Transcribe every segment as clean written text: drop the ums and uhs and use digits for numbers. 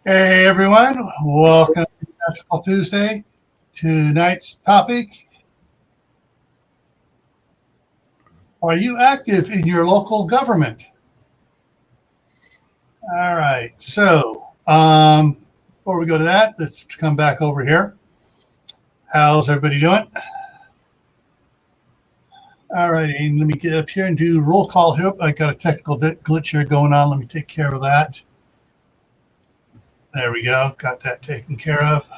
Hey everyone, welcome to National Tuesday. Tonight's topic: are you active in your local government? All right, so before we go to that, let's come back over here. How's everybody doing? All righty, let me get up here and do roll call here. I got a technical glitch here going on. Let me take care of that. There we go. Got that taken care of.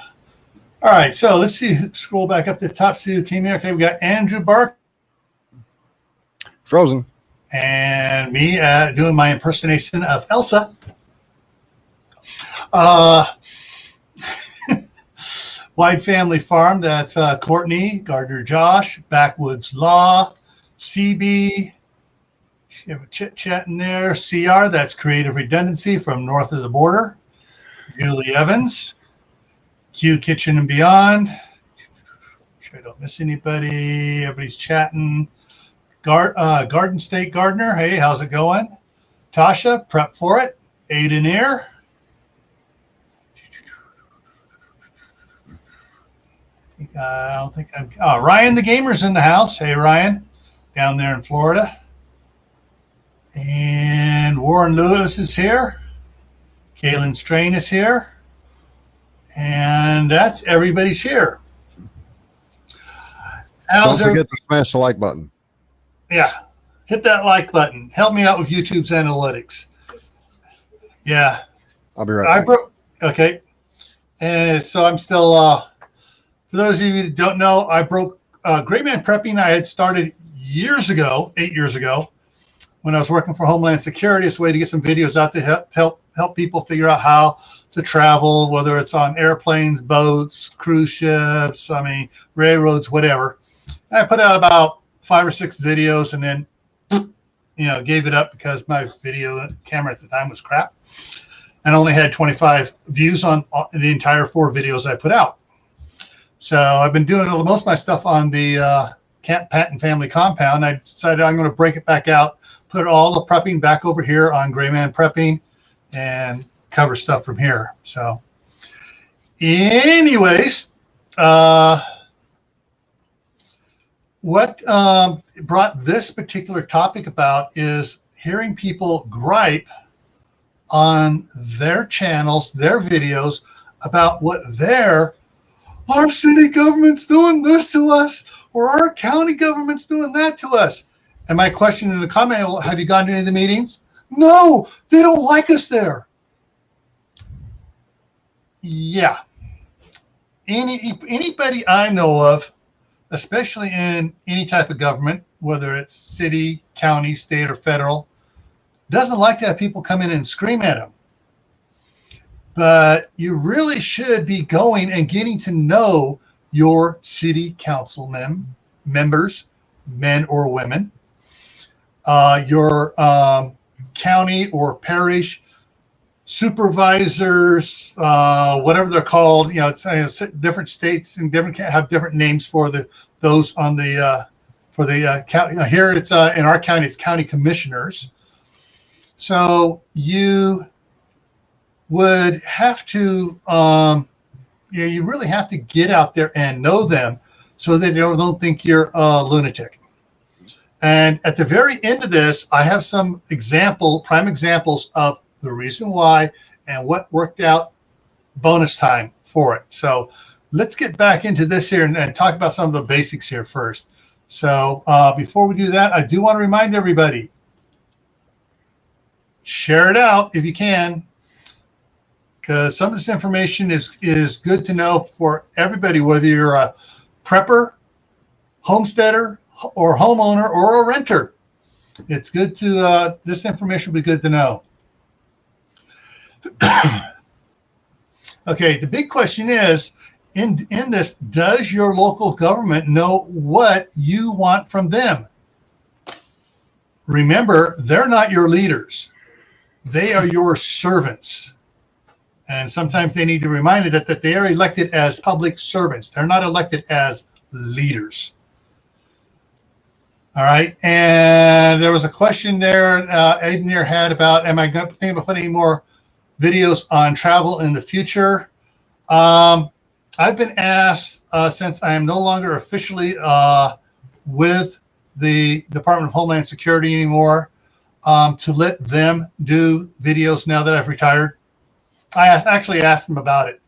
All right, so let's see. Scroll back up to the top. See who came here. Okay, we got Andrew Bark. Frozen. And me doing my impersonation of Elsa. Wide Family Farm. That's Courtney, Gardner Josh, Backwoods Law, CB. You have a chit-chat in there. CR, that's Creative Redundancy from North of the Border. Julie Evans, Q Kitchen and Beyond. Make sure I don't miss anybody. Everybody's chatting. Garden State Gardener, hey, how's it going? Tasha, Prep for It. Aiden Ear. I don't think I'm. Ryan the Gamer's in the house. Hey, Ryan, down there in Florida. And Warren Lewis is here. Kaylin Strain is here. And that's everybody's here. Don't forget to smash the like button. Yeah, hit that like button. Help me out with YouTube's analytics. Yeah. I'll be right back. Okay. And so I'm still, for those of you who don't know, I broke GrayManPrepping. I had started 8 years ago, when I was working for Homeland Security. It's a way to get some videos out to help people figure out how to travel, whether it's on airplanes, boats, cruise ships, railroads, whatever. And I put out about 5 or 6 videos and then, gave it up because my video camera at the time was crap and only had 25 views on the entire 4 videos I put out. So I've been doing most of my stuff on the Camppatton family compound. I decided I'm going to break it back out, put all the prepping back over here on GrayManPrepping and cover stuff from here. So anyways, what brought this particular topic about is hearing people gripe on their channels, their videos about what our city government's doing this to us, or our county government's doing that to us. And my question in the comment, well, have you gone to any of the meetings? No, they don't like us there. Yeah. Anybody I know of, especially in any type of government, whether it's city, county, state, or federal, doesn't like to have people come in and scream at them. But you really should be going and getting to know your city council members, men or women, your county or parish supervisors, whatever they're called. It's different states and have different names for those on the county. Here it's in our county, it's county commissioners. So you would have to, you really have to get out there and know them so that they don't think you're a lunatic. And at the very end of this, I have some prime examples of the reason why and what worked out bonus time for it. So let's get back into this here and talk about some of the basics here first. So before we do that, I do want to remind everybody, share it out if you can, because some of this information is good to know for everybody, whether you're a prepper, homesteader, or homeowner, or a renter. It's good to, this information will be good to know. Okay, the big question is, in this, does your local government know what you want from them? Remember, they're not your leaders. They are your servants. And sometimes they need to be reminded that they are elected as public servants. They're not elected as leaders. All right. And there was a question there Aiden here had about, am I going to think about putting any more videos on travel in the future. I've been asked, since I am no longer officially with the Department of Homeland Security anymore, to let them do videos now that I've retired. I actually asked them about it,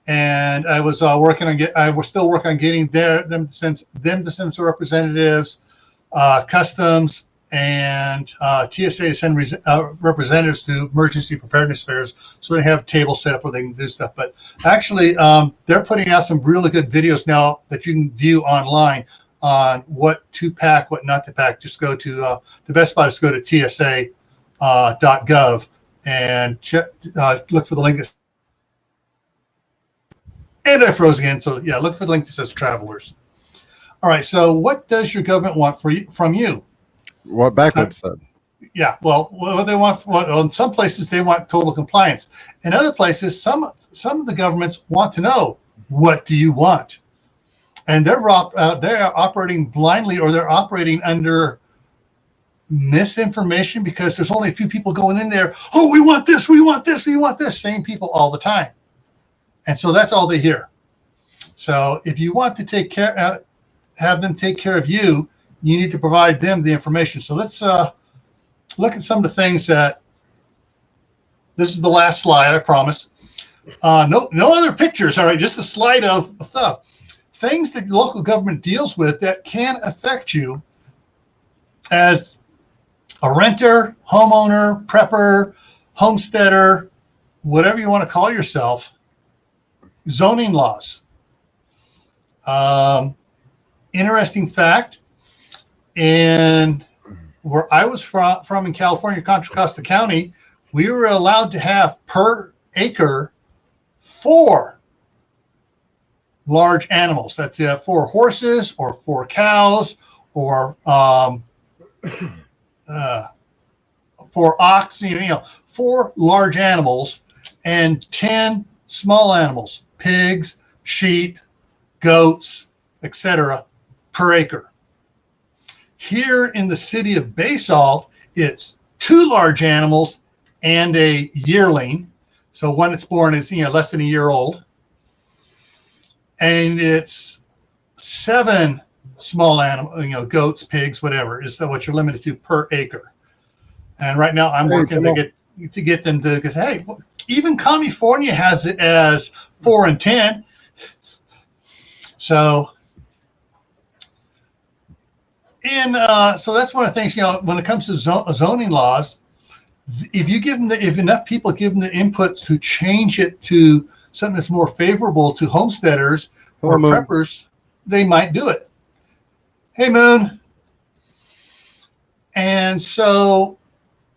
and I was still working on getting them to send some representatives, customs, and TSA to send representatives to emergency preparedness fairs, so they have tables set up where they can do stuff. But actually, they're putting out some really good videos now that you can view online on what to pack, what not to pack. Just go to the best spot is go to TSA.gov and look for the link. And I froze again. So yeah, look for the link that says travelers. All right. So what does your government want from you? What backwards said. Yeah. Well, what they want, in some places they want total compliance. In other places, some of the governments want to know, what do you want? And they're operating blindly, or they're operating under misinformation, because there's only a few people going in there. Oh, we want this, we want this, we want this. Same people all the time. And so that's all they hear. So if you want to have them take care of you, you need to provide them the information. So let's look at some of the things that, this is the last slide, I promise. No other pictures, all right, just a slide of stuff. Things that local government deals with that can affect you as a renter, homeowner, prepper, homesteader, whatever you want to call yourself. Zoning laws. Interesting fact, and where I was from in California, Contra Costa County, we were allowed to have per acre 4 large animals. That's 4 horses or 4 cows or 4 oxen, 4 large animals and 10 small animals, pigs, sheep, goats, etc., per acre. Here in the city of Basalt, it's 2 large animals and a yearling. So when it's born, it's less than a year old. And it's 7 small animals, goats, pigs, whatever, is what you're limited to per acre. And right now I'm working to get them to, hey, even California has it as 4 and 10. So, so that's one of the things, when it comes to zoning laws, if enough people give them the input to change it to something that's more favorable to homesteaders or preppers, they might do it. Hey, Moon. And so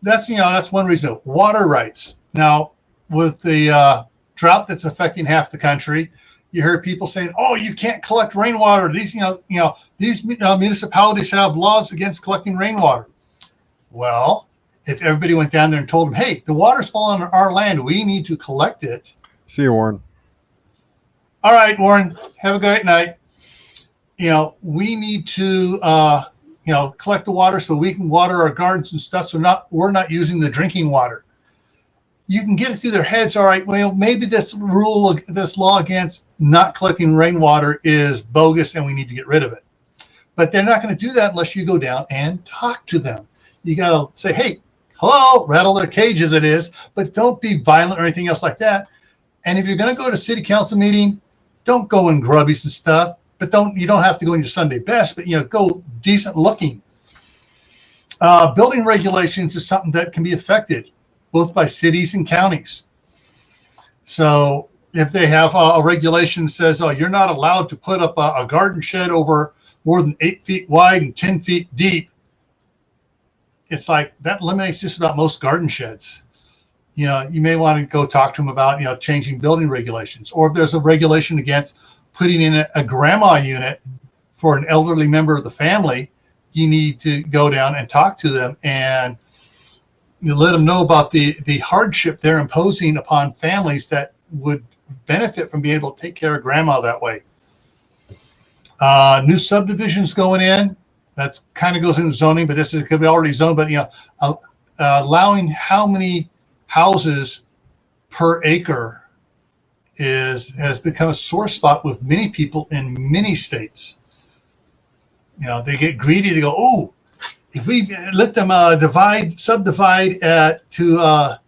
that's one reason. Water rights. Now, with the drought that's affecting half the country, you hear people saying, "Oh, you can't collect rainwater. These, these municipalities have laws against collecting rainwater." Well, if everybody went down there and told them, "Hey, the water's falling on our land. We need to collect it." See you, Warren. All right, Warren. Have a great night. We need to, collect the water so we can water our gardens and stuff. So we're not using the drinking water. You can get it through their heads. All right, well, maybe this law against not collecting rainwater is bogus and we need to get rid of it. But they're not going to do that unless you go down and talk to them. You got to say, "Hey, hello," rattle their cage as it is, but don't be violent or anything else like that. And if you're going to go to city council meeting, don't go in grubbies and stuff, but you don't have to go in your Sunday best, but go decent looking. Building regulations is something that can be affected both by cities and counties. So if they have a regulation that says, "Oh, you're not allowed to put up a garden shed over more than 8 feet wide and 10 feet deep," it's like that eliminates just about most garden sheds. You may want to go talk to them about, changing building regulations. Or if there's a regulation against putting in a grandma unit for an elderly member of the family, you need to go down and talk to them and let them know about the hardship they're imposing upon families that would benefit from being able to take care of grandma that way. New subdivisions going in, that kind of goes into zoning, but this is could be already zoned, but allowing how many houses per acre has become a sore spot with many people in many states. You know, they get greedy. They go, oh, if we let them subdivide to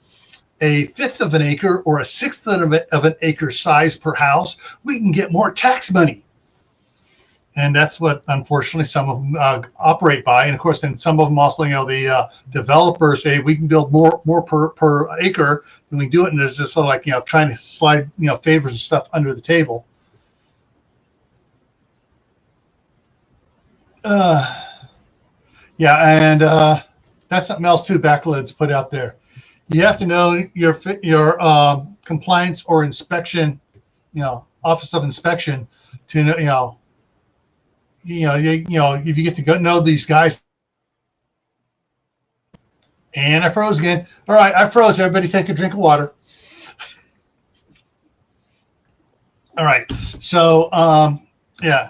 a fifth of an acre or a sixth of an acre size per house, we can get more tax money. And that's what, unfortunately, some of them operate by. And of course, then some of them also, the developers say we can build more per acre than we do it. And there's just sort of like, trying to slide, favors and stuff under the table. Yeah, and that's something else too. Backlids put out there. You have to know your compliance or inspection, Office of Inspection, to know, if you get to know these guys. And I froze again. All right, I froze. Everybody, take a drink of water. All right, so yeah.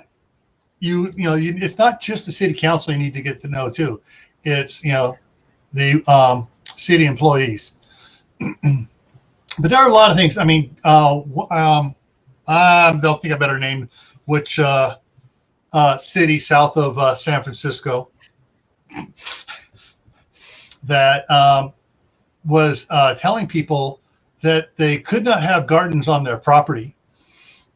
It's not just the city council you need to get to know too. It's the city employees. But there are a lot of things. I mean, I don't think I better name which city south of San Francisco that was telling people that they could not have gardens on their property.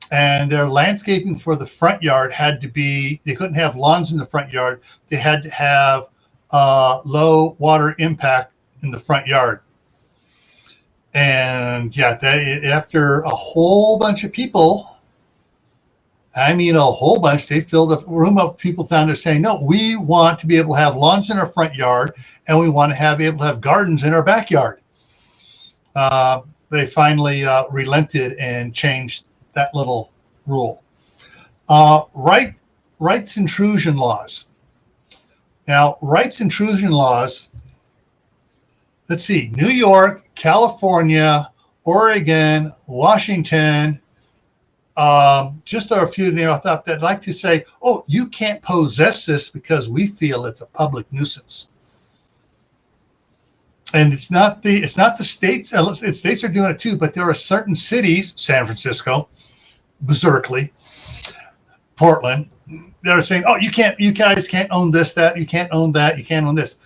And their landscaping for the front yard had to be, they couldn't have lawns in the front yard. They had to have low water impact in the front yard. And yeah, after a whole bunch of people, I mean a whole bunch, they filled the room up. People down there saying, no, we want to be able to have lawns in our front yard, and we want to be able to have gardens in our backyard. They finally relented and changed that little rule. Rights intrusion laws. Now, rights intrusion laws, let's see, New York, California, Oregon, Washington, just are a few I thought that like to say, oh, you can't possess this because we feel it's a public nuisance. And it's not the states. States are doing it too, but there are certain cities, San Francisco, Berkeley, Portland, that are saying, oh, you guys can't own this, that, you can't own that, you can't own this.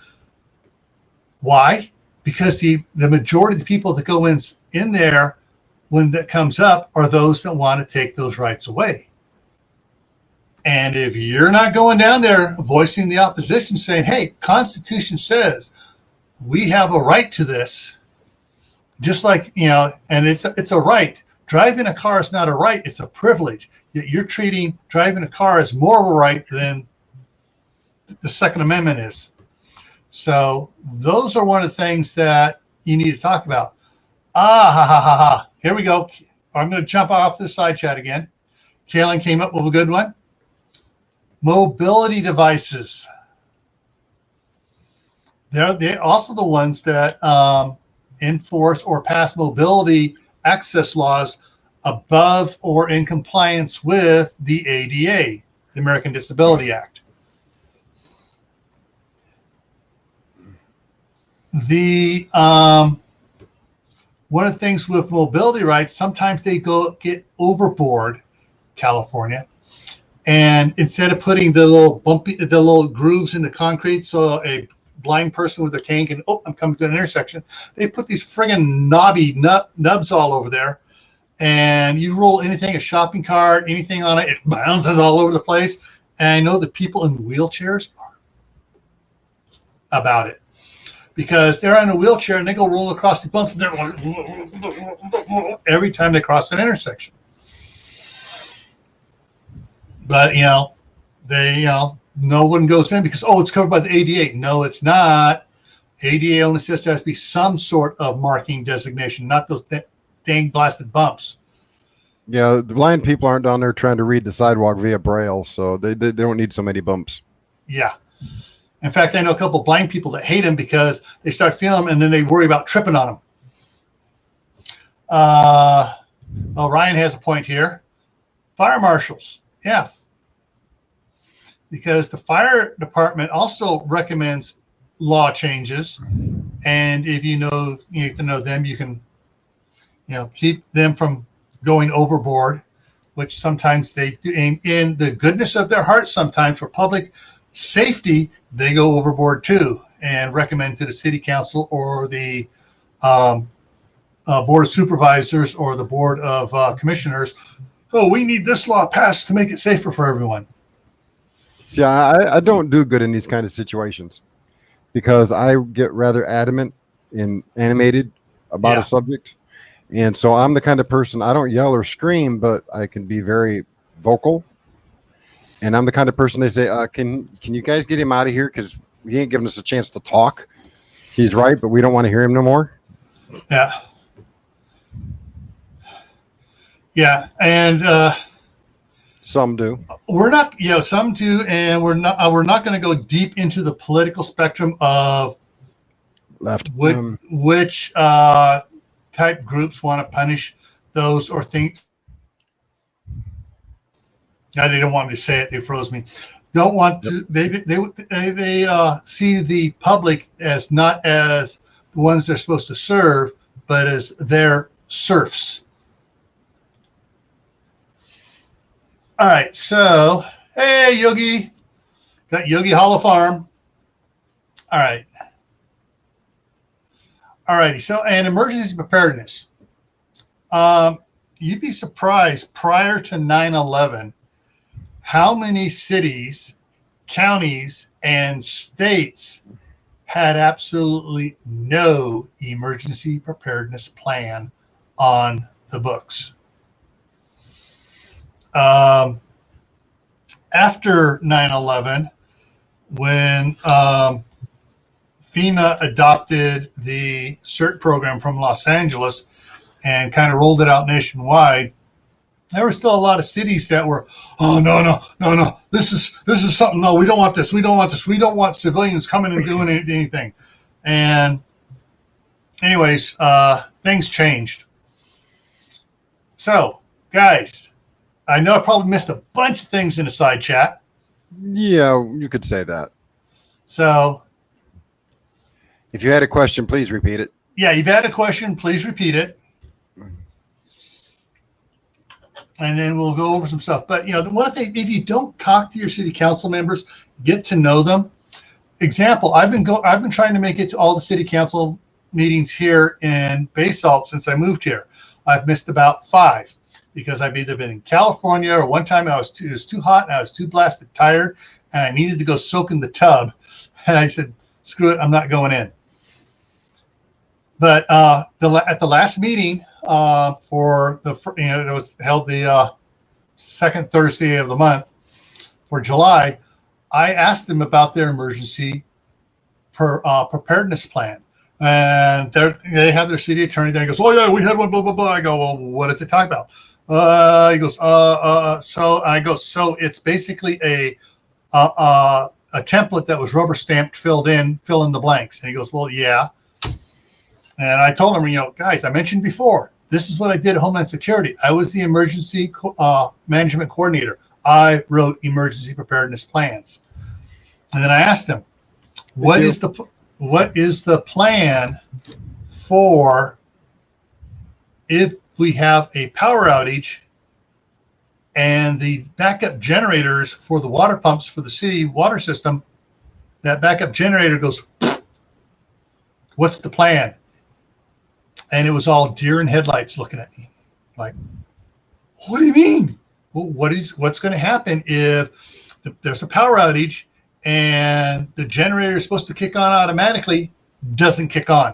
Why? Because the majority of the people that go in there when that comes up are those that want to take those rights away. And if you're not going down there voicing the opposition, saying, hey, Constitution says we have a right to this, just like, and it's a right. Driving a car is not a right, it's a privilege. Yet you're treating driving a car as more of a right than the Second Amendment is. So those are one of the things that you need to talk about. Here we go. I'm going to jump off the side chat again. Kaylin came up with a good one. Mobility devices. They're also the ones that enforce or pass mobility access laws above or in compliance with the ADA, the American Disability Act. The one of the things with mobility rights, sometimes they get overboard, California, and instead of putting the little grooves in the concrete so a blind person with a cane can, oh, I'm coming to an intersection, they put these friggin' knobby nubs all over there, and you roll anything, a shopping cart, anything on it, it bounces all over the place. And I know the people in wheelchairs are about it, because they're on a wheelchair and they go rolling across the bumps and they're like, every time they cross an intersection. But, no one goes in because, oh, it's covered by the ADA. No, it's not. ADA only says there has to be some sort of marking designation, not those dang blasted bumps. Yeah, the blind people aren't down there trying to read the sidewalk via Braille, so they don't need so many bumps. Yeah. In fact, I know a couple of blind people that hate them because they start feeling them and then they worry about tripping on them. Ryan has a point here. Fire marshals. Yeah. Because the fire department also recommends law changes. And if you get to know them, you can, keep them from going overboard, which sometimes they do. In the goodness of their hearts, sometimes for public safety, they go overboard too, and recommend to the city council or the board of supervisors or the board of commissioners, oh, we need this law passed to make it safer for everyone. See, I don't do good in these kind of situations because I get rather adamant and animated about a subject. And so I'm the kind of person, I don't yell or scream, but I can be very vocal. And I'm the kind of person they say, can you guys get him out of here? Because he ain't giving us a chance to talk. He's right, but we don't want to hear him no more. Yeah. Yeah. And some do. We're not, some do. And we're not going to go deep into the political spectrum of which type groups want to punish those or think. They don't want me to say it. They froze me. Don't want to. They see the public as not as the ones they're supposed to serve, but as their serfs. All right. So, hey, Yogi, got Yogi Hollow Farm. All right. All righty. So, and emergency preparedness. You'd be surprised prior to 9/11 how many cities, counties, and states had absolutely no emergency preparedness plan on the books. After 9/11, when FEMA adopted the CERT program from Los Angeles and kind of rolled it out nationwide, there were still a lot of cities that were, oh, no. This is something. No, we don't want this. We don't want this. We don't want civilians coming and doing anything. And anyways, things changed. So, guys, I know I probably missed a bunch of things in the side chat. Yeah, you could say that. So, if you had a question, please repeat it. Yeah, you've had a question, please repeat it. And then we'll go over some stuff. But, the one thing, if you don't talk to your city council members, get to know them. Example, I've been trying to make it to all the city council meetings here in Basalt since I moved here. I've missed about 5 because I've either been in California or one time it was too hot and I was too blasted tired and I needed to go soak in the tub. And I said, screw it, I'm not going in. But at the last meeting, it was held the second Thursday of the month for July, I asked them about their emergency preparedness plan. And they have their city attorney there. He goes, oh, yeah, we had one, blah, blah, blah. I go, well, what does it talk about? He goes, so I go, so it's basically a template that was rubber stamped, fill in the blanks. And he goes, well, yeah. And I told him, guys, I mentioned before, this is what I did at Homeland Security. I was the emergency management coordinator. I wrote emergency preparedness plans. And then I asked him, what is the plan for if we have a power outage and the backup generators for the water pumps for the city water system, that backup generator goes, what's the plan? And it was all deer in headlights looking at me like, what do you mean? Well, what's going to happen if there's a power outage and the generator is supposed to kick on automatically, doesn't kick on?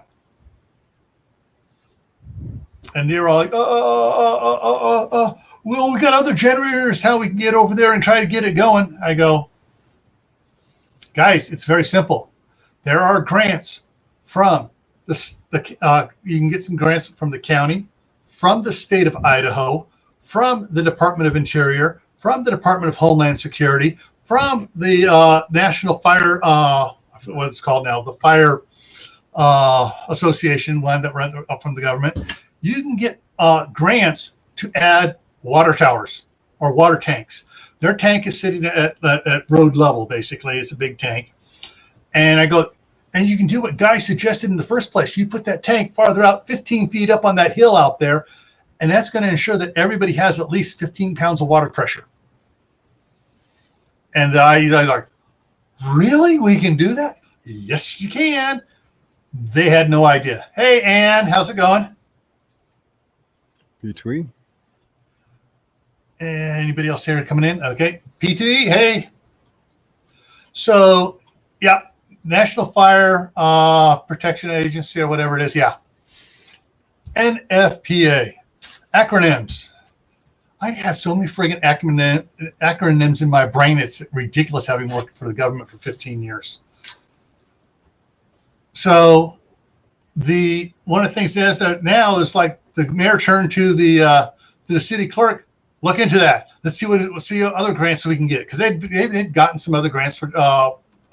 And they were all like, well, we got other generators, how we can get over there and try to get it going. I go, guys, it's very simple. There are grants from you can get some grants from the county, from the state of Idaho, from the Department of Interior, from the Department of Homeland Security, from the National Fire, I forget what it's called now, the Fire Association, one that runs from the government. You can get grants to add water towers or water tanks. Their tank is sitting at road level, basically. It's a big tank. And I go, And you can do what Guy suggested in the first place. You put that tank farther out, 15 feet up on that hill out there, and that's going to ensure that everybody has at least 15 pounds of water pressure. And I like, really? We can do that? Yes, you can. They had no idea. Hey, Ann, how's it going? Between. Anybody else here coming in? Okay. P2E, hey. So, yeah, National Fire Protection Agency or whatever it is. Yeah. NFPA. Acronyms. I have so many friggin' acronyms in my brain. It's ridiculous having worked for the government for 15 years. So one of the things that is now is like the mayor turned to the city clerk. Look into that. Let's see what other grants we can get, because they've gotten some other grants for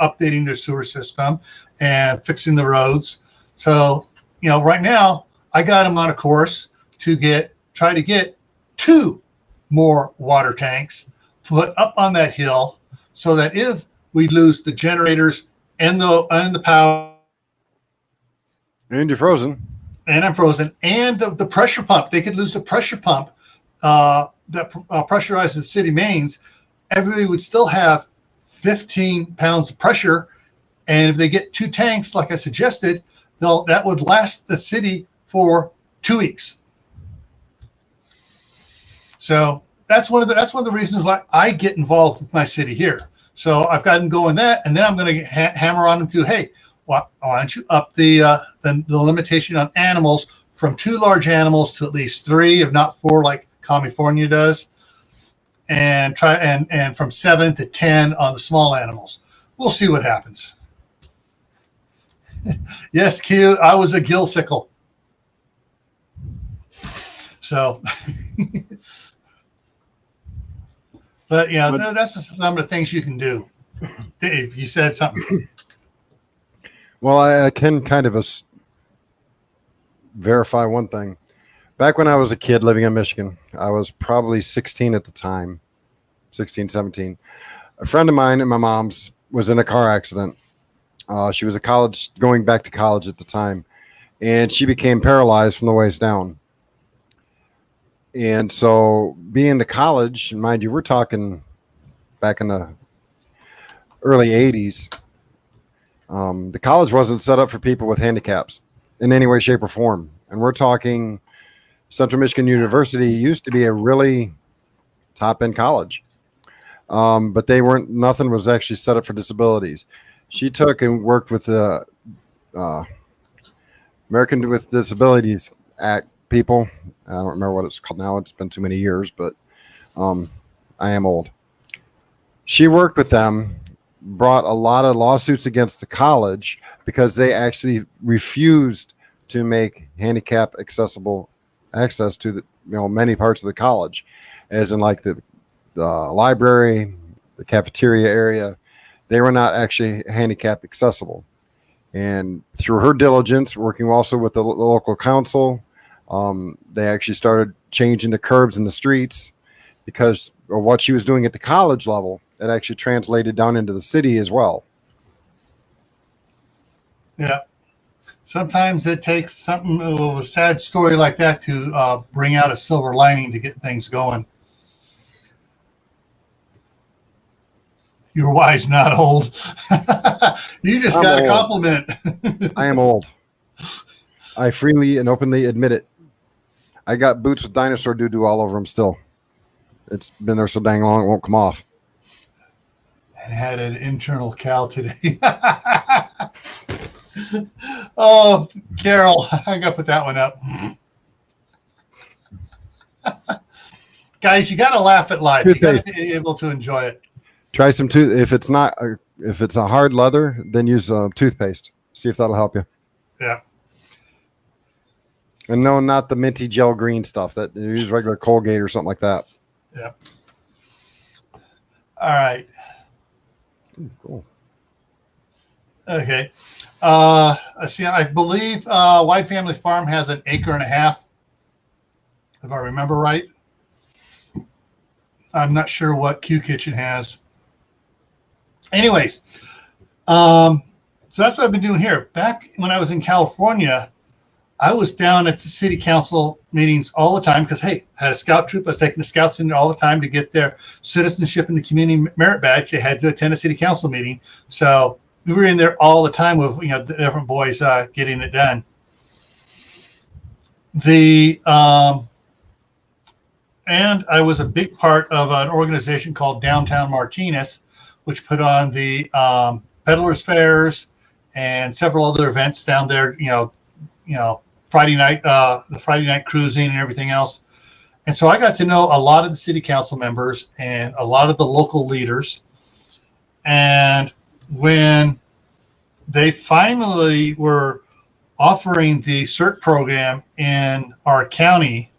updating their sewer system and fixing the roads. So right now I got them on a course to try to get 2 more water tanks put up on that hill, so that if we lose the generators and the power, and you're frozen, and I'm frozen, and the pressure pump, they could lose the pressure pump that pressurizes the city mains, everybody would still have 15 pounds of pressure. And if they get 2 tanks, like I suggested, that would last the city for 2 weeks. So that's one of the reasons why I get involved with my city here. So I've got them going that, and then I'm going to hammer on them to, hey, why don't you up the limitation on animals from 2 large animals to at least 3, if not 4, like California does, and try and from 7 to 10 on the small animals. We'll see what happens. Yes, Q, I was a gillsicle. So, but yeah, that's just some of the things you can do. Dave, you said something. Well, I can kind of verify one thing. Back when I was a kid living in Michigan, I was probably 16 at the time, 16, 17. A friend of mine and my mom's was in a car accident. She was going back to college at the time, and she became paralyzed from the waist down. And so being to college, and mind you, we're talking back in the early 80s, the college wasn't set up for people with handicaps in any way, shape, or form. And we're talking Central Michigan University used to be a really top-end college. But nothing was actually set up for disabilities. She took and worked with the American with Disabilities Act people. I don't remember what it's called now. It's been too many years, but I am old. She worked with them, brought a lot of lawsuits against the college because they actually refused to make handicap accessible access to many parts of the college, as in like the library, the cafeteria area. They were not actually handicap accessible. And through her diligence, working also with the local council, they actually started changing the curbs in the streets because of what she was doing at the college level. It actually translated down into the city as well. Yeah. Sometimes it takes something, a sad story like that to bring out a silver lining to get things going. You're wise, not old. You just got a compliment. I am old. I freely and openly admit it. I got boots with dinosaur doo-doo all over them still. It's been there so dang long it won't come off. And had an internal cal today. Oh, Carol, I got to put that one up. Guys, you got to laugh at life. You got to be able to enjoy it. Try some if it's a hard leather, then use toothpaste. See if that'll help you. Yeah. And no, not the minty gel green stuff. That use regular Colgate or something like that. Yeah. All right. Ooh, cool. Okay. I believe White Family Farm has 1.5 acres, if I remember right. I'm not sure what Q Kitchen has. Anyways, So that's what I've been doing here. Back when I was in California, I was down at the city council meetings all the time because, hey, I had a scout troop. I was taking the scouts in there all the time to get their citizenship and the community merit badge. They had to attend a city council meeting. So we were in there all the time with, the different boys getting it done. And I was a big part of an organization called Downtown Martinez, which put on the peddlers fairs and several other events down there, Friday night, the Friday night cruising and everything else. And so I got to know a lot of the city council members and a lot of the local leaders. And when they finally were offering the CERT program in our county,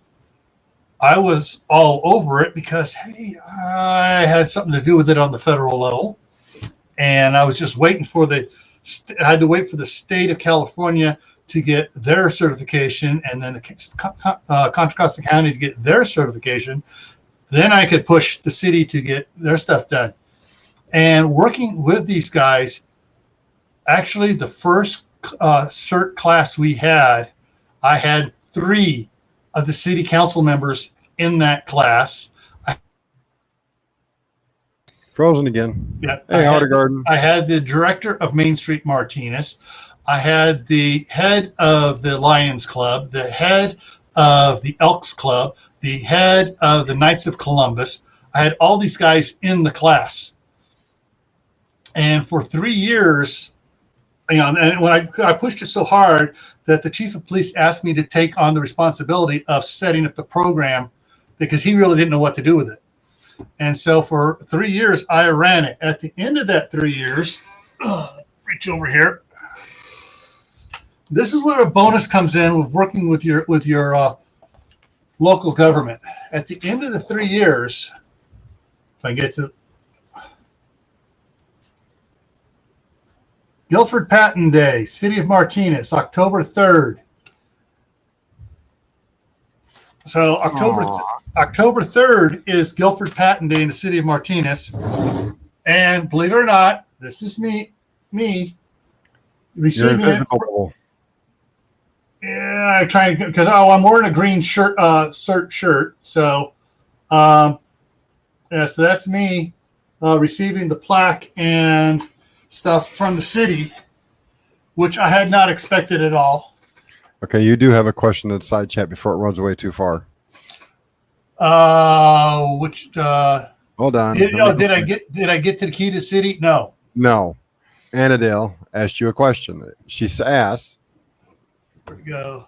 I was all over it because, hey, I had something to do with it on the federal level. And I was just waiting for I had to wait for the state of California to get their certification, and then Contra Costa County to get their certification. Then I could push the city to get their stuff done. And working with these guys, actually the first CERT class we had, I had 3 of the city council members in that class. Frozen again. Yeah. Hey, Garden. I had the director of Main Street Martinez. I had the head of the Lions Club, the head of the Elks Club, the head of the Knights of Columbus. I had all these guys in the class. And for 3 years, and when I pushed it so hard that the chief of police asked me to take on the responsibility of setting up the program because he really didn't know what to do with it. And so for 3 years, I ran it. At the end of that 3 years, reach over here. This is where a bonus comes in with working with your local government. At the end of the 3 years, if I get to Guilford Patton Day, City of Martinez, October 3rd. So October 3rd is Guilford Patton Day in the City of Martinez. And believe it or not, this is me receiving it. Yeah, I try because I'm wearing a green shirt, CERT shirt. So, so that's me receiving the plaque and stuff from the city, which I had not expected at all. Okay, you do have a question in the side chat before it runs away too far. Hold on. Did I get to the key to the city? No. Annadale asked you a question. She asked, where we go?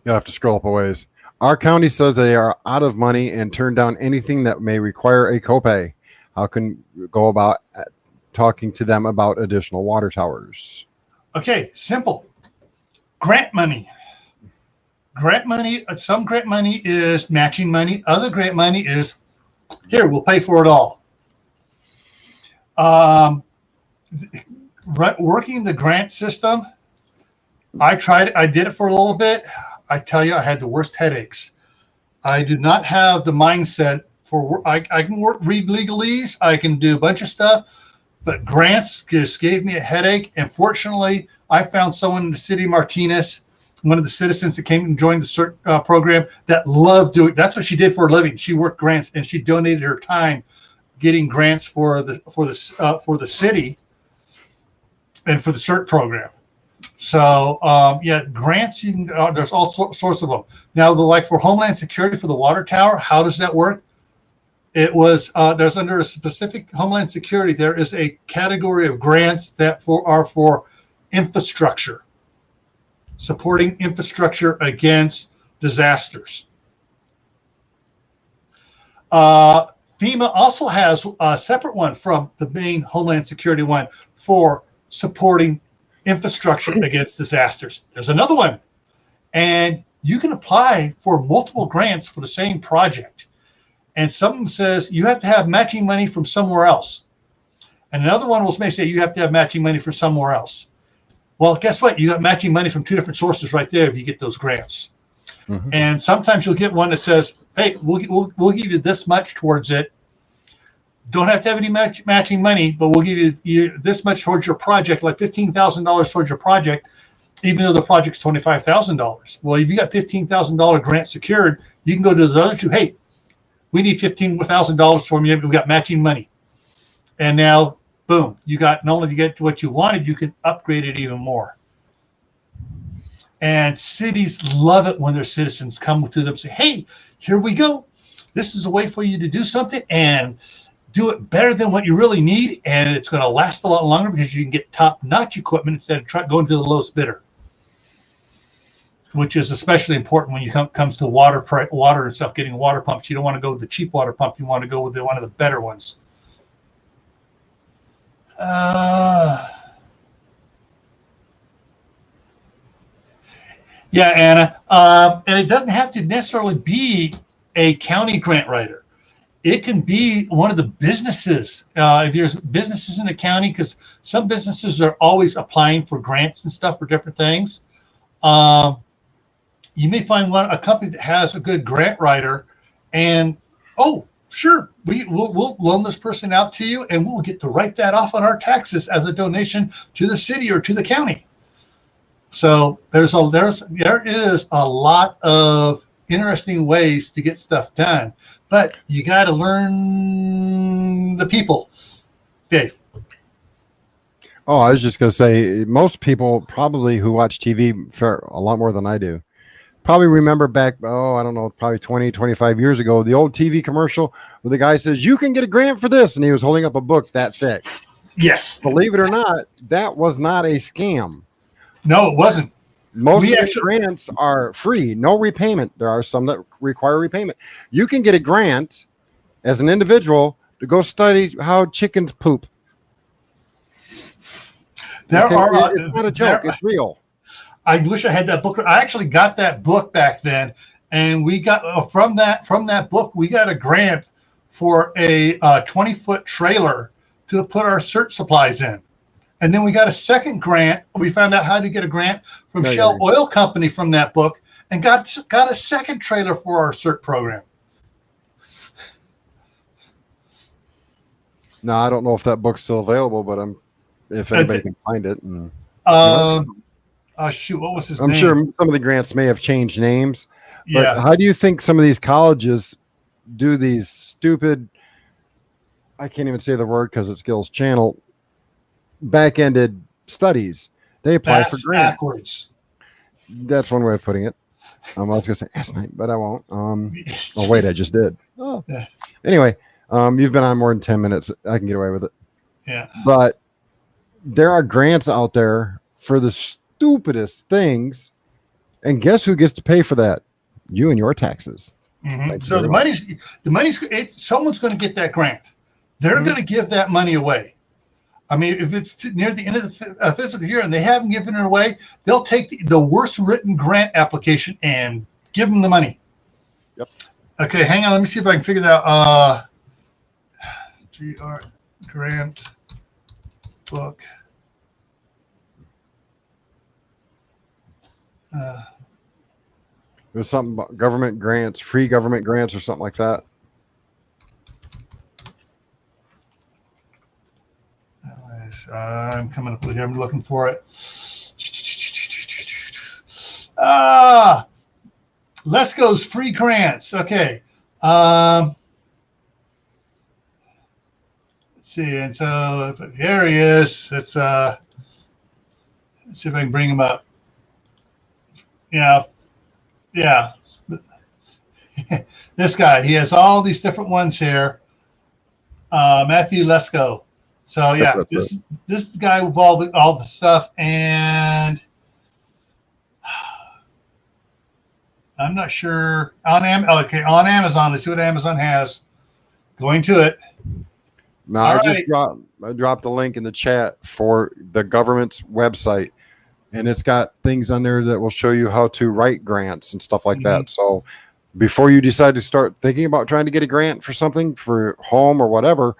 You'll have to scroll up a ways. Our county says they are out of money and turn down anything that may require a copay. How can we go about talking to them about additional water towers? Okay, simple. Grant money. Some grant money is matching money. Other grant money is, here, we'll pay for it all. Working the grant system, I did it for a little bit. I tell you, I had the worst headaches. I do not have the mindset for, I can read legalese, I can do a bunch of stuff, but grants just gave me a headache. And fortunately, I found someone in the city of Martinez, one of the citizens that came and joined the CERT program, that loved doing. That's what she did for a living. She worked grants, and she donated her time getting grants for the city and for the CERT program. So grants, you can. There's all sorts of them. Now, like for Homeland Security for the water tower, how does that work? It was there's under a specific Homeland Security, there is a category of grants that are for infrastructure, supporting infrastructure against disasters. FEMA also has a separate one from the main Homeland Security one for supporting infrastructure against disasters. There's another one, and you can apply for multiple grants for the same project. And some says you have to have matching money from somewhere else. And another one may say you have to have matching money from somewhere else. Well, guess what? You got matching money from 2 different sources right there if you get those grants. Mm-hmm. And sometimes you'll get one that says, hey, we'll give you this much towards it. don't have to have any matching money, but we'll give you this much towards your project, like $15,000 towards your project, even though the project's $25,000. Well, if you got $15,000 grant secured, you can go to the other two. Hey, we need $15,000 from you. We've got matching money. And now, boom, you got, not only to get what you wanted, you can upgrade it even more. And cities love it when their citizens come to them and say, hey, here we go. This is a way for you to do something and do it better than what you really need. And it's going to last a lot longer because you can get top-notch equipment instead of going to the lowest bidder, which is especially important when you comes to water and stuff, getting water pumps. You don't want to go with the cheap water pump. You want to go with one of the better ones. Yeah, Anna. And it doesn't have to necessarily be a county grant writer. It can be one of the businesses. If there's businesses in the county, because some businesses are always applying for grants and stuff for different things. You may find a company that has a good grant writer, and sure, we'll loan this person out to you, and we'll get to write that off on our taxes as a donation to the city or to the county. So there is a lot of interesting ways to get stuff done, but you got to learn the people. Dave. Oh, I was just going to say, most people probably who watch TV for a lot more than I do probably remember back, I don't know, probably 20, 25 years ago, the old TV commercial where the guy says, you can get a grant for this. And he was holding up a book that thick. Yes. Believe it or not, that was not a scam. No, it wasn't. Most of the grants are free, no repayment. There are some that require repayment. You can get a grant as an individual to go study how chickens poop. It's not a joke. It's real. I wish I had that book. I actually got that book back then, and we got from that book, we got a grant for a 20-foot trailer to put our search supplies in. And then we got a second grant. We found out how to get a grant from Shell Oil Company from that book, and got a second trailer for our CERT program. No, I don't know if that book's still available, but if anybody can find it. And, shoot, what was his name? I'm sure some of the grants may have changed names. But Yeah. how do you think some of these colleges do these stupid, I can't even say the word because it's Gil's channel, back-ended studies? They apply for grants. Backwards. That's one way of putting it. I was going to say last night, but I won't. Wait, I just did. Oh. Yeah. Anyway, you've been on more than 10 minutes. I can get away with it. Yeah. But there are grants out there for the stupidest things, and guess who gets to pay for that? You and your taxes. Mm-hmm. So the money's someone's going to get that grant. They're going to give that money away. I mean, if it's near the end of the fiscal year and they haven't given it away, they'll take the worst written grant application and give them the money. Yep. Okay, hang on. Let me see if I can figure it out. GR grant book. There's something about government grants, free government grants, or something like that. I'm coming up with here. I'm looking for it. Let's go's free grants. Okay. Let's see. And so here he is. Let's see if I can bring him up. Yeah. This guy, he has all these different ones here. Matthew Lesko. So yeah, this guy with all the stuff, and I'm not sure on Amazon. Let's see what Amazon has. Going to it. No, I dropped a link in the chat for the government's website, and it's got things on there that will show you how to write grants and stuff like that. So before you decide to start thinking about trying to get a grant for something for home or whatever,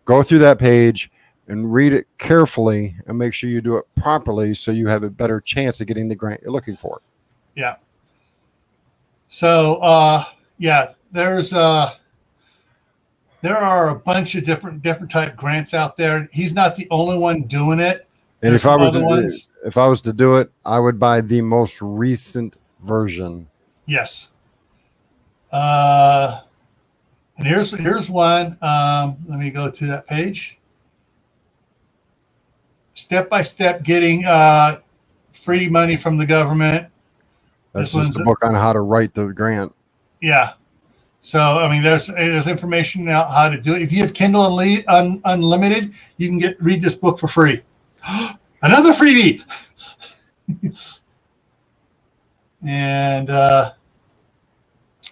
go through that page and read it carefully and make sure you do it properly so you have a better chance of getting the grant you're looking for. Yeah. So, there's there are a bunch of different type grants out there. He's not the only one doing it. And There's some other ones. if I was to do it, I would buy the most recent version. Yes. And here's one. Let me go to that page. Step by step getting free money from the government. That's just a book on how to write the grant. Yeah. So I mean, there's information now how to do it. If you have Kindle Unlimited, you can read this book for free. Another freebie. And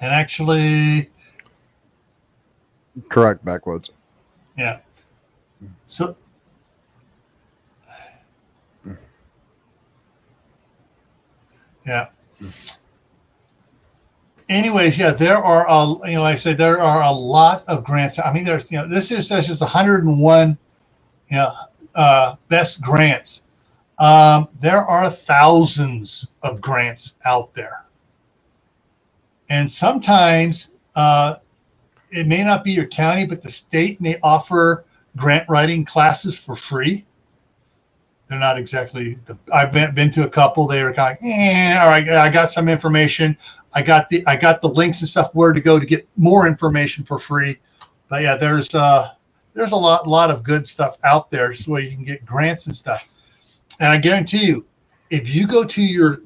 actually, correct, backwoods. Yeah. So yeah. Anyways, yeah, there are like I said, there are a lot of grants. I mean, there's this here says it's 101 best grants. There are thousands of grants out there, and sometimes it may not be your county, but the state may offer grant writing classes for free. They're not exactly. I've been to a couple. They were kind of like, all right, I got some information. I got the links and stuff where to go to get more information for free. But yeah, there's a lot of good stuff out there where you can get grants and stuff. And I guarantee you, if you go to your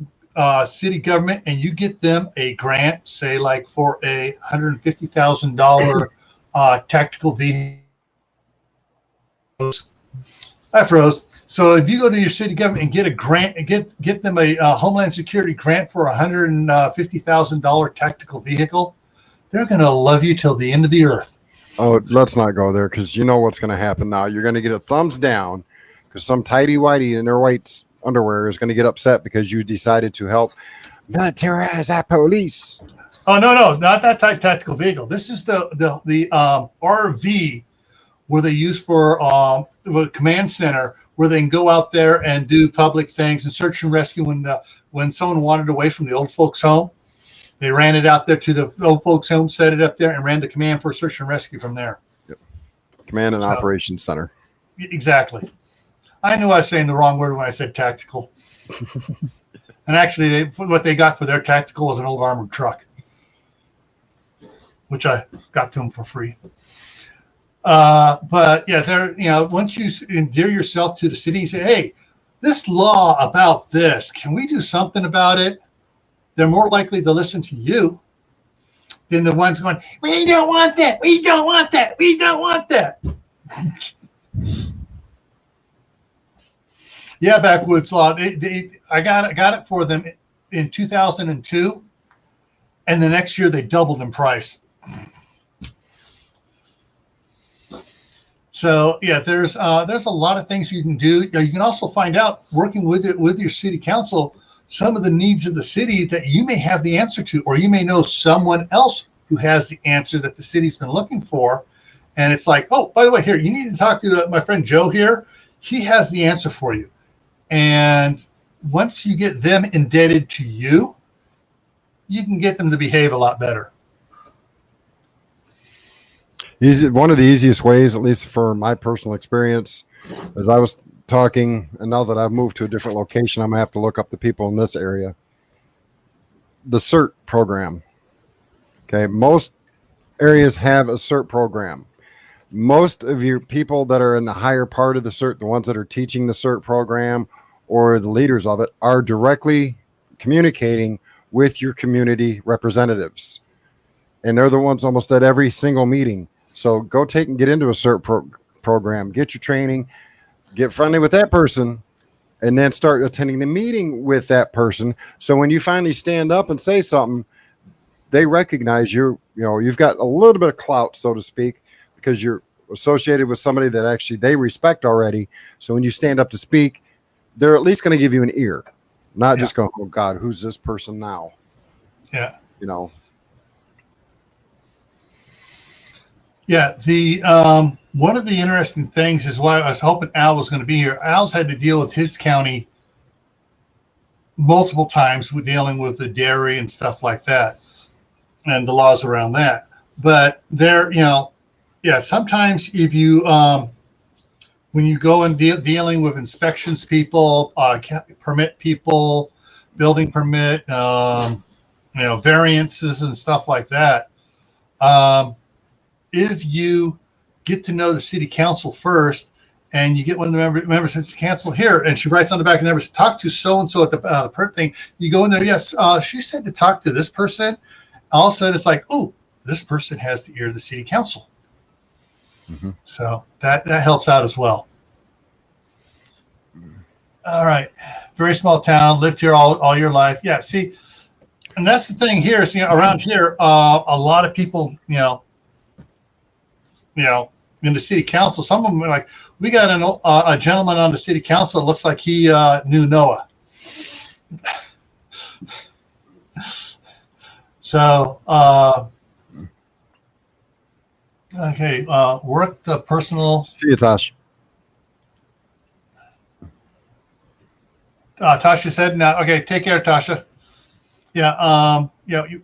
city government and you get them a grant, say like for a $150,000 tactical vehicle. I froze. So if you go to your city government and get a grant and get them a Homeland Security grant for a $150,000 tactical vehicle, they're going to love you till the end of the earth. Oh, let's not go there, because you know what's going to happen now. You're going to get a thumbs down because some tighty-whitey in their white underwear is going to get upset because you decided to help militarize our police. Oh, no, not that type tactical vehicle. This is the RV where they use for command center, where they can go out there and do public things and search and rescue when someone wandered away from the old folks' home. They ran it out there to the old folks' home, set it up there, and ran the command for search and rescue from there. Yep. Command and Operations Center. Exactly. I knew I was saying the wrong word when I said tactical. And actually, what they got for their tactical was an old armored truck, which I got to them for free. But yeah, once you endear yourself to the city, you say, hey, this law about this, can we do something about it? They're more likely to listen to you than the ones going, we don't want that. We don't want that. We don't want that. Yeah, backwoods law. I got it for them in 2002, and the next year they doubled in price. So yeah, there's a lot of things you can do. You can also find out, working with your city council, some of the needs of the city that you may have the answer to, or you may know someone else who has the answer that the city's been looking for. And it's like, oh, by the way, here, you need to talk to my friend Joe here. He has the answer for you. And once you get them indebted to you, you can get them to behave a lot better. One of the easiest ways, at least for my personal experience, as I was talking, and now that I've moved to a different location, I'm going to have to look up the people in this area. The CERT program. Okay, most areas have a CERT program. Most of your people that are in the higher part of the CERT, the ones that are teaching the CERT program or the leaders of it, are directly communicating with your community representatives. And they're the ones almost at every single meeting. So go take and get into a CERT program, get your training, get friendly with that person, and then start attending the meeting with that person. So when you finally stand up and say something, they recognize you've got a little bit of clout, so to speak, because you're associated with somebody that actually they respect already. So when you stand up to speak, they're at least going to give you an ear, not just go, oh God, who's this person now? Yeah. Yeah, the one of the interesting things is why I was hoping Al was going to be here. Al's had to deal with his county multiple times with dealing with the dairy and stuff like that, and the laws around that. But there, yeah, sometimes if you when you go and dealing with inspections people, permit people, building permit, variances and stuff like that. If you get to know the city council first, and you get one of the members of the council here, and she writes on the back of the numbers, talk to so-and-so at the permit thing. You go in there, yes, she said to talk to this person. All of a sudden, it's like, oh, this person has the ear of the city council. Mm-hmm. So that helps out as well. All right. Very small town, lived here all your life. Yeah, see, and that's the thing here is, around here, a lot of people, in the city council, some of them are like, we got a gentleman on the city council that looks like he knew Noah. So, okay, work the personal. See you, Tosh. Tasha said, "No, okay, take care, Tasha." Yeah, you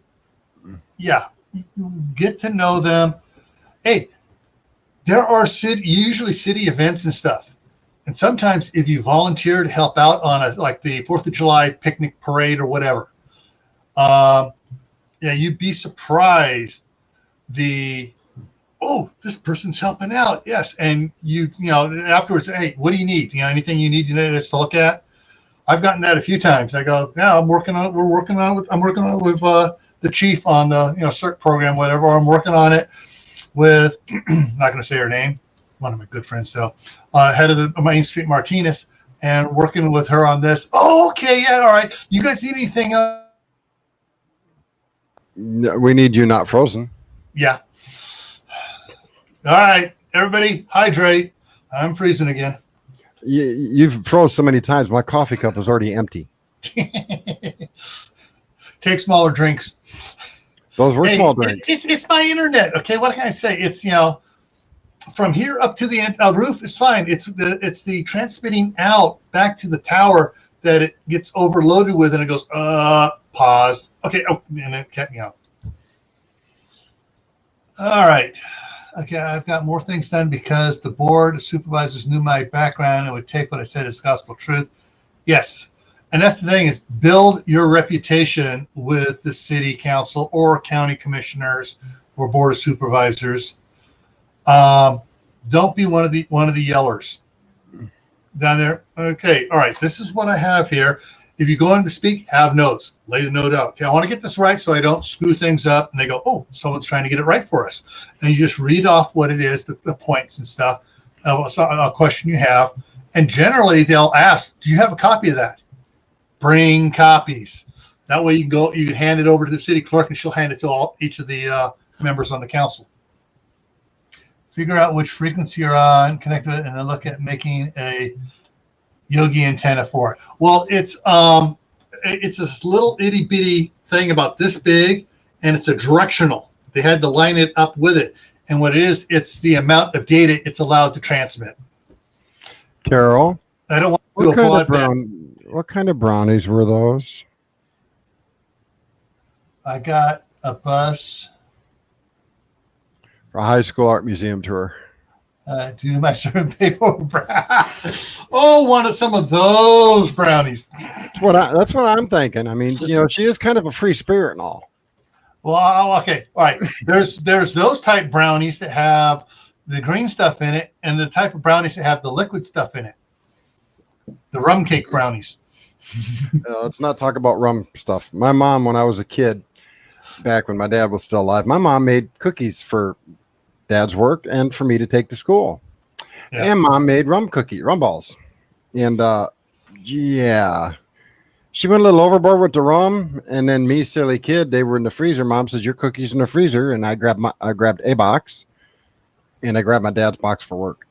get to know them. Hey, there are usually city events and stuff, and sometimes if you volunteer to help out on like the 4th of July picnic parade or whatever, you'd be surprised. This person's helping out, yes, and afterwards, hey, what do you need? Anything you need us to look at? I've gotten that a few times. I go, yeah, I'm working on it with the chief on the CERT program, whatever. I'm working on it with not going to say her name, one of my good friends though, head of the Main Street Martinez, and working with her on this. Oh, okay, yeah, all right. You guys need anything else? No, we need you not frozen. Yeah. All right, everybody, hydrate. I'm freezing again. You've froze so many times. My coffee cup is already empty. Take smaller drinks. Those were small drinks. It's my internet. Okay, what can I say? It's from here up to the roof is fine. It's the transmitting out back to the tower that it gets overloaded with, and it goes pause. Okay, and it kept me out. All right. Okay, I've got more things done because the board of supervisors knew my background and would take what I said as gospel truth. Yes, and that's the thing is build your reputation with the city council or county commissioners or board of supervisors. Don't be one of the yellers down there. Okay, all right. This is what I have here. If you go in to speak, have notes. Lay the note out. Okay, I want to get this right so I don't screw things up. And they go, oh, someone's trying to get it right for us. And you just read off what it is, the points and stuff, a question you have. And generally, they'll ask, do you have a copy of that? Bring copies. That way you can hand it over to the city clerk, and she'll hand it to each of the members on the council. Figure out which frequency you're on, connect it, and then look at making a Yogi antenna for it. Well, it's this little itty bitty thing about this big, and it's a directional. They had to line it up with it, and what it is, it's the amount of data it's allowed to transmit. Carol, I don't want to do a quad. What kind of brownies were those? I got a bus for a high school art museum tour. Do my certain paper. Wanted some of those brownies. That's what I'm thinking. I mean, she is kind of a free spirit and all. Well, okay, all right. There's those type brownies that have the green stuff in it, and the type of brownies that have the liquid stuff in it. The rum cake brownies. Let's not talk about rum stuff. My mom, when I was a kid, back when my dad was still alive, my mom made cookies for Dad's work and for me to take to school. Yeah. And Mom made rum balls. And she went a little overboard with the rum, and then me, silly kid, they were in the freezer. Mom says, your cookies in the freezer, and I grabbed a box, and I grabbed my dad's box for work.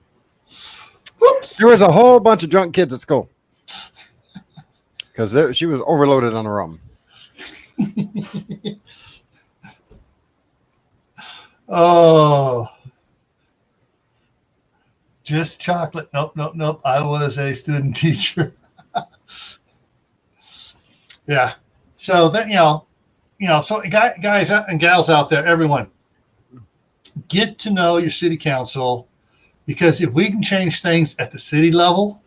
Oops. There was a whole bunch of drunk kids at school because she was overloaded on the rum. Oh, just chocolate. Nope. I was a student teacher. Yeah. So then, so guys and gals out there, everyone, get to know your city council, because if we can change things at the city level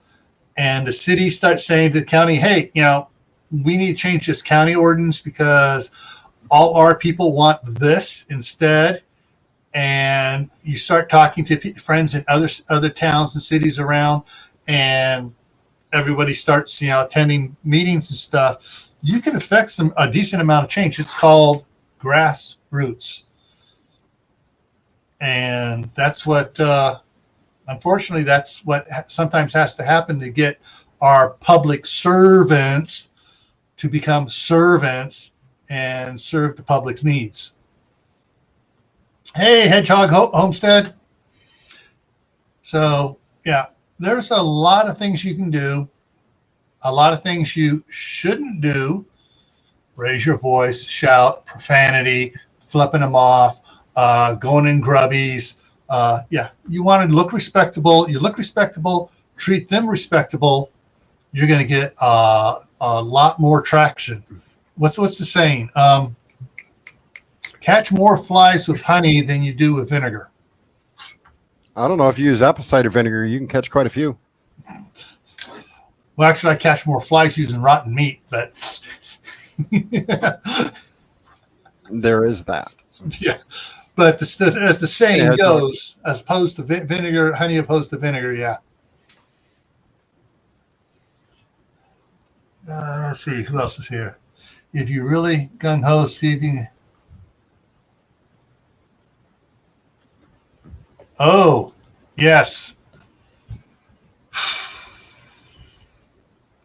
and the city starts saying to the county, hey, we need to change this county ordinance because all our people want this instead. And you start talking to friends in other towns and cities around, and everybody starts, attending meetings and stuff. You can affect a decent amount of change. It's called grassroots. And that's what, unfortunately, that's what sometimes has to happen to get our public servants to become servants and serve the public's needs. Hey, Hedgehog Homestead. So, yeah, there's a lot of things you can do, a lot of things you shouldn't do. Raise your voice, shout, profanity, flipping them off, going in grubbies. You want to look respectable. You look respectable, treat them respectable. You're going to get a lot more traction. What's the saying? Catch more flies with honey than you do with vinegar. I don't know, if you use apple cider vinegar, you can catch quite a few. Well, actually, I catch more flies using rotten meat, but there is that. Yeah. But as the saying goes, as opposed to vinegar, honey opposed to vinegar, yeah. Let's see, who else is here? If you really gung-ho, see if you can... Oh, yes.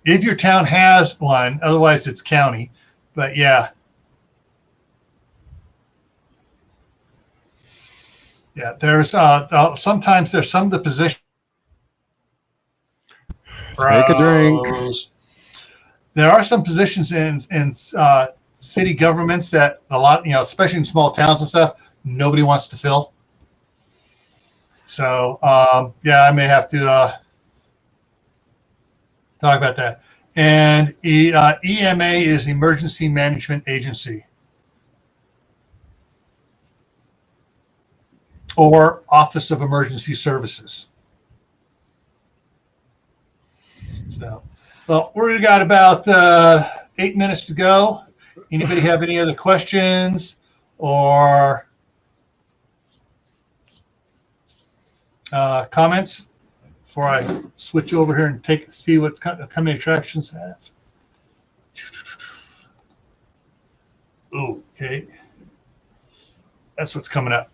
If your town has one, otherwise it's county. But yeah. Yeah, there's sometimes there's some of the positions. Take a drink. There are some positions in city governments that a lot, especially in small towns and stuff, nobody wants to fill. So, I may have to talk about that. And EMA is Emergency Management Agency, or Office of Emergency Services. So, well, we've got about 8 minutes to go. Anybody have any other questions or comments before I switch over here and see what how many attractions have? Okay. That's what's coming up.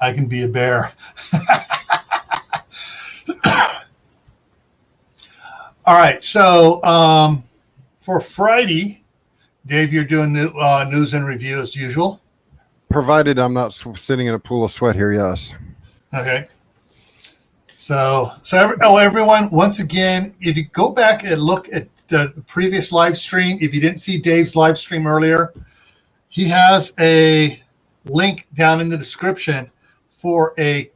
I can be a bear. All right. So for Friday, Dave, you're doing news and review as usual. Provided I'm not sitting in a pool of sweat here, yes. Okay. So everyone, once again, if you go back and look at the previous live stream, if you didn't see Dave's live stream earlier, he has a link down in the description for a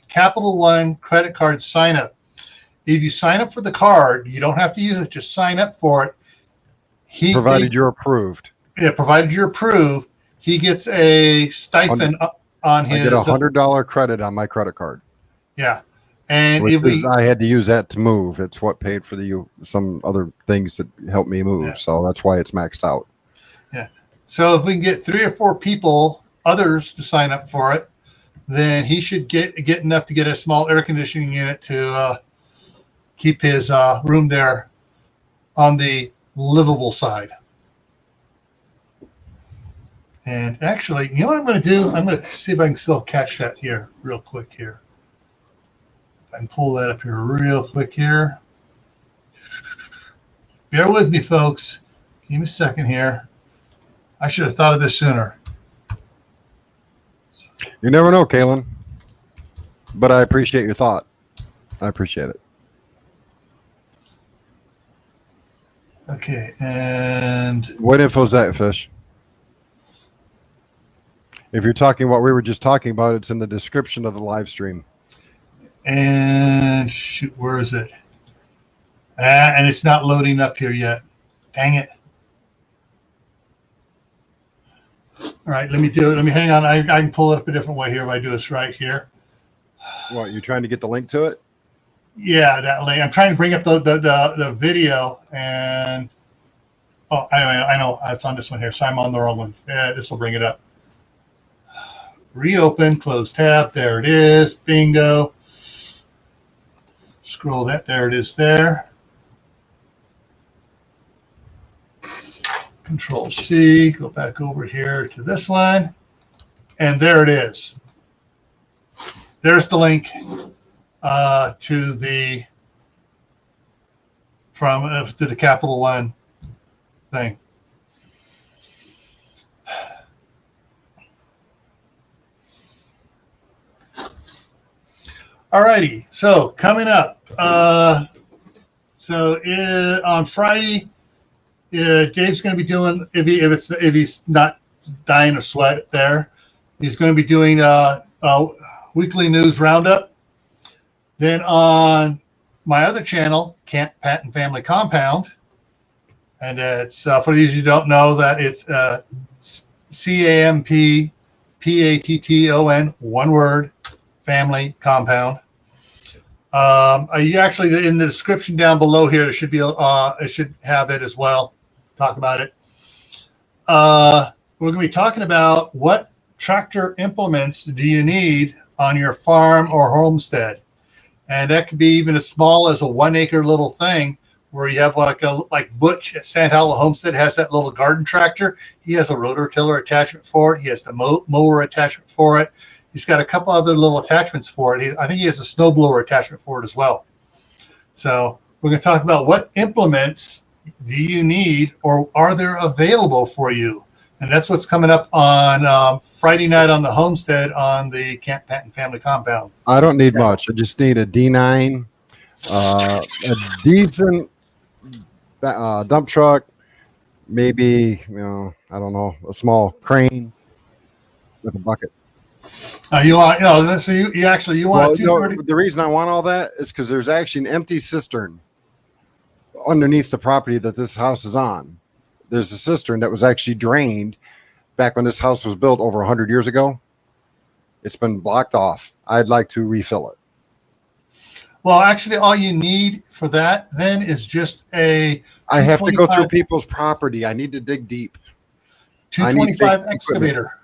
Capital One credit card sign up. If you sign up for the card, you don't have to use it, just sign up for it. Provided you're approved. Yeah, provided you're approved, he gets a stipend on his. I get $100 credit on my credit card. Yeah. And I had to use that to move. It's what paid for some other things that helped me move. Yeah. So that's why it's maxed out. Yeah. So if we can get 3 or 4 people, others, to sign up for it, then he should get enough to get a small air conditioning unit to keep his room there on the livable side. And actually, you know what I'm going to do? I'm going to see if I can still catch that here real quick here. If I can pull that up here real quick here. Bear with me, folks. Give me a second here. I should have thought of this sooner. You never know, Kalen. But I appreciate your thought. I appreciate it. Okay, and... What info is that, Fish? If you're talking what we were just talking about, it's in the description of the live stream. And shoot, where is it? And it's not loading up here yet. Dang it. All right, let me do it. Let me hang on. I can pull it up a different way here if I do this right here. What, you're trying to get the link to it? Yeah, that link. I'm trying to bring up the video, and I know it's on this one here, so I'm on the wrong one. Yeah, this will bring it up. Reopen, close tab. There it is. Bingo. Scroll that. There it is there. Control C, go back over here to this one, and there it is. There's the link to the to the Capital One thing. Alrighty, so coming up, on Friday, Dave's going to be doing, if he's not dying of sweat there, he's going to be doing a weekly news roundup. Then on my other channel, Camppatton Family Compound, and it's for these who don't know that it's CAMPPATTON, one word, Family Compound. You actually, in the description down below here, it should be it should have it as well. Talk about it. We're going to be talking about what tractor implements do you need on your farm or homestead, and that could be even as small as a 1 acre little thing where you have like Butch at Sand Hollow Homestead has that little garden tractor. He has a rototiller attachment for it. He has the mower attachment for it. He's got a couple other little attachments for it. I think he has a snowblower attachment for it as well. So we're going to talk about what implements do you need or are there available for you? And that's what's coming up on Friday night on the homestead on the Camppatton Family Compound. I don't need much. I just need a D9, a decent dump truck, maybe, I don't know, a small crane with a bucket. So you want a 230? The reason I want all that is because there's actually an empty cistern underneath the property that this house is on. There's a cistern that was actually drained back when this house was built over 100 years ago. It's been blocked off. I'd like to refill it. Well, actually, all you need for that then is just a. I have to go through people's property. I need to dig deep. 225 excavator.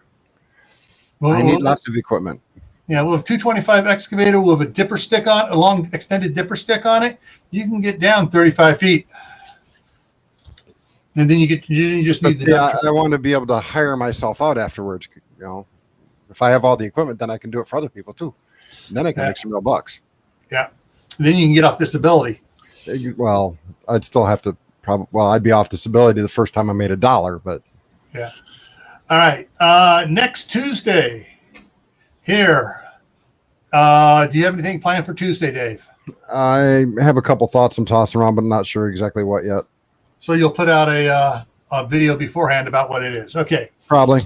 I need lots of equipment. Yeah, we'll have 225 excavator. We'll have a dipper stick on, a long extended dipper stick on it. You can get down 35 feet. And then you just need the. I want to be able to hire myself out afterwards. If I have all the equipment, then I can do it for other people too. And then I can make some real bucks. Yeah. And then you can get off disability. Well, I'd still have to I'd be off disability the first time I made $1, but. Yeah. All right. Next Tuesday here. Do you have anything planned for Tuesday, Dave? I have a couple thoughts I'm tossing around, but I'm not sure exactly what yet. So you'll put out a video beforehand about what it is. Okay. Probably.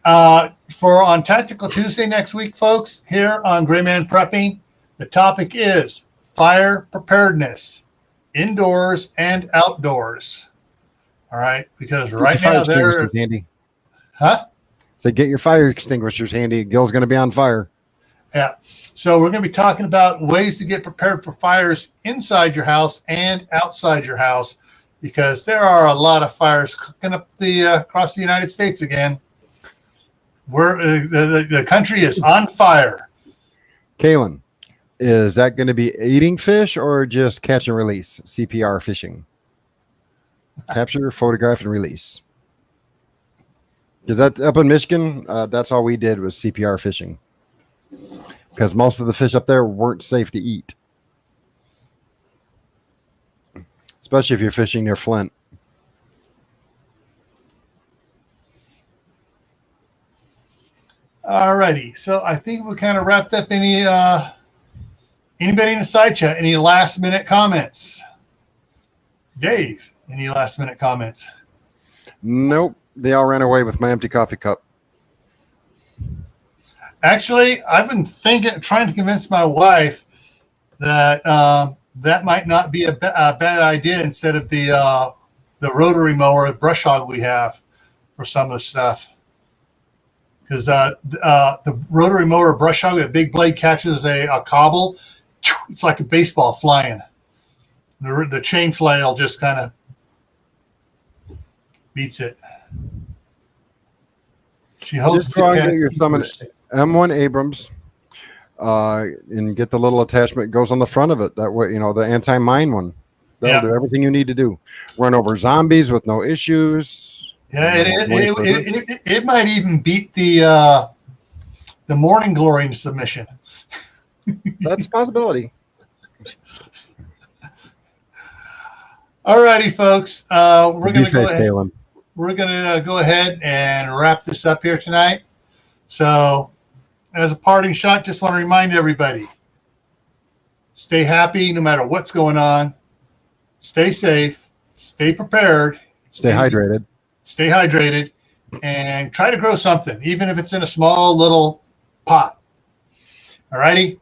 For on Tactical Tuesday next week, folks, here on GrayManPrepping, the topic is fire preparedness, indoors and outdoors. All right. Because right now they're handy. Huh? So get your fire extinguishers handy. Gil's going to be on fire. Yeah. So we're going to be talking about ways to get prepared for fires inside your house and outside your house, because there are a lot of fires cooking up across the United States again. The country is on fire. Kaylin, is that going to be eating fish or just catch and release, CPR fishing? Capture, photograph, and release. Because that up in Michigan, that's all we did was CPR fishing. Because most of the fish up there weren't safe to eat. Especially if you're fishing near Flint. All righty. So I think we kind of wrapped up anybody in the side chat, any last minute comments? Dave, any last minute comments? Nope. They all ran away with my empty coffee cup. Actually, I've been trying to convince my wife that that might not be a bad idea instead of the rotary mower, brush hog we have for some of the stuff. because the rotary mower brush hog, a big blade catches a cobble. It's like a baseball flying. The chain flail just kind of beats it. She hopes just go and get your summon M1 Abrams and get the little attachment that goes on the front of it. That way, the anti-mine one. That'll do everything you need to do. Run over zombies with no issues. Yeah, it might even beat the Morning Glory submission. That's a possibility. All righty, folks. We're going to go ahead. Kalen. We're going to go ahead and wrap this up here tonight. So, as a parting shot, just want to remind everybody: stay happy no matter what's going on. Stay safe. Stay prepared. Stay hydrated. Stay hydrated, and try to grow something, even if it's in a small little pot. All righty.